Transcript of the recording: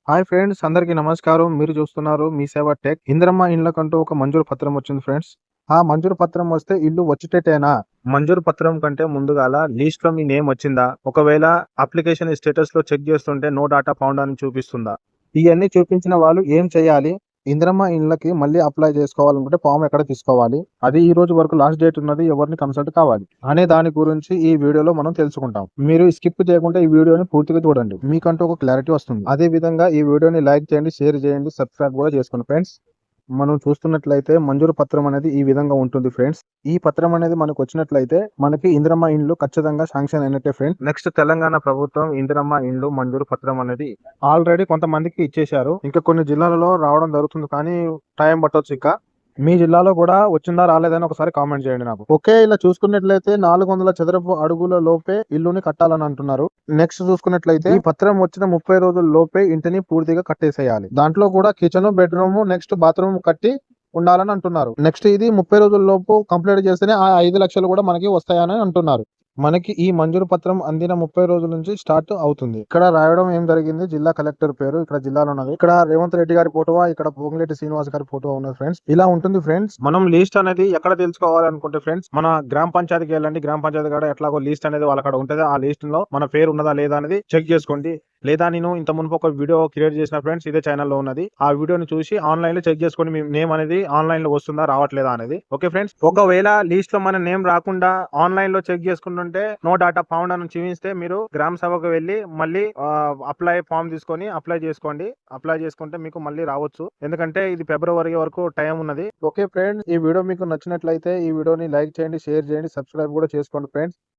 Hi friends, అందరికీ నమస్కారం. మీరు చూస్తున్నారు మీ సేవ టెక్. ఇందిరమ్మ ఇండ్లకంటూ ఒక మంజూరు పత్రం వచ్చింది ఫ్రెండ్స్. ఆ మంజూరు పత్రం వస్తే ఇల్లు వచ్చేటట్టేనా? మంజూరు పత్రం కంటే ముందుగాల లిస్ట్ లో మీ నేమ్ వచ్చిందా? ఒకవేళ అప్లికేషన్ స్టేటస్ లో చెక్ చేస్తుంటే నో డాటా ఫౌండ్ అని చూపిస్తుందా? ఇవన్నీ చూపించిన వాళ్ళు ఏం చేయాలి? ఇందిరమ్మ ఇండ్లకి మళ్ళీ అప్లై చేసుకోవాలనుకుంటే ఫామ్ ఎక్కడ తీసుకోవాలి? అది ఈ రోజు వరకు లాస్ట్ డేట్ ఉన్నది. ఎవరిని కన్సల్ట్ కావాలి అనే దాని గురించి ఈ వీడియోలో మనం తెలుసుకుంటాం. మీరు స్కిప్ చేయకుండా ఈ వీడియోని పూర్తిగా చూడండి. మీకంటూ ఒక క్లారిటీ వస్తుంది. అదే విధంగా ఈ వీడియోని లైక్ చేయండి, షేర్ చేయండి, సబ్స్క్రైబ్ కూడా చేసుకోండి ఫ్రెండ్స్. మనం చూస్తున్నట్లయితే మంజూరు పత్రం అనేది ఈ విధంగా ఉంటుంది ఫ్రెండ్స్. ఈ పత్రం అనేది మనకు వచ్చినట్లయితే మనకి ఇందిరమ్మ ఇండ్లు ఖచ్చితంగా శాంక్షన్ అయినట్టే ఫ్రెండ్స్. నెక్స్ట్ తెలంగాణ ప్రభుత్వం ఇందిరమ్మ ఇండ్లు మంజూరు పత్రం అనేది ఆల్రెడీ కొంతమందికి ఇచ్చేశారు. ఇంకా కొన్ని జిల్లాలలో రావడం జరుగుతుంది, కానీ టైం పట్టొచ్చు. ఇంకా మీ జిల్లాలో కూడా వచ్చిందా రాలేదని ఒకసారి కామెంట్ చేయండి నాకు. ఓకే, ఇలా చూసుకున్నట్లయితే 400 చదరపు అడుగుల లోపే ఇల్లుని కట్టాలని అంటున్నారు. నెక్స్ట్ చూసుకున్నట్లయితే ఈ పత్రం వచ్చిన 30 రోజుల లోపే ఇంటిని పూర్తిగా కట్టేసేయాలి. దాంట్లో కూడా కిచెన్, బెడ్రూమ్, నెక్స్ట్ బాత్రూమ్ కట్టి ఉండాలని అంటున్నారు. నెక్స్ట్ ఇది 30 రోజుల లోపు కంప్లీట్ చేస్తేనే ఆ 5 లక్షలు కూడా మనకి వస్తాయని అంటున్నారు. మనకి ఈ మంజూరు పత్రం అందిన 30 రోజుల నుంచి స్టార్ట్ అవుతుంది. ఇక్కడ రాయడం ఏం జరిగింది, జిల్లా కలెక్టర్ పేరు ఇక్కడ జిల్లాలో ఉన్నది. ఇక్కడ రేవంత్ రెడ్డి గారి ఫోటో, ఇక్కడ పొంగులేటి శ్రీనివాస్ గారి ఫోటో ఉన్నది ఫ్రెండ్స్. ఇలా ఉంటుంది ఫ్రెండ్స్. మనం లిస్ట్ అనేది ఎక్కడ తెలుసుకోవాలనుకుంటే ఫ్రెండ్స్, మన గ్రామ పంచాయతీకి వెళ్ళండి. గ్రామ పంచాయతీ కూడా ఎట్లాగో లిస్ట్ అనేది వాళ్ళ అక్కడ ఉంటుంది. ఆ లిస్ట్ లో మన పేరు ఉన్నదా లేదా అనేది చెక్ చేసుకోండి. లేదా నేను ఇంత మునుపు ఒక వీడియో క్రియేట్ చేసిన ఫ్రెండ్స్, ఇదే ఛానల్లో ఉన్నది. ఆ వీడియోని చూసి ఆన్లైన్ లో చెక్ చేసుకోండి, మీ నేమ్ అనేది ఆన్లైన్ లో వస్తుందా రావట్లేదా అనేది. ఓకే ఫ్రెండ్స్, ఒకవేళ లిస్ట్ లో మన నేమ్ రాకుండా ఆన్లైన్ లో చెక్ చేసుకుంటుంటే నో డాటా ఫౌండ్ అని చూపిస్తే మీరు గ్రామ సభకు వెళ్ళి మళ్ళీ అప్లై ఫామ్ తీసుకొని అప్లై చేసుకోండి. అప్లై చేసుకుంటే మీకు మళ్ళీ రావచ్చు, ఎందుకంటే ఇది ఫిబ్రవరి వరకు టైం ఉన్నది. ఓకే ఫ్రెండ్స్, ఈ వీడియో మీకు నచ్చినట్లయితే ఈ వీడియోని లైక్ చేయండి, షేర్ చేయండి, సబ్స్క్రైబ్ కూడా చేసుకోండి ఫ్రెండ్స్.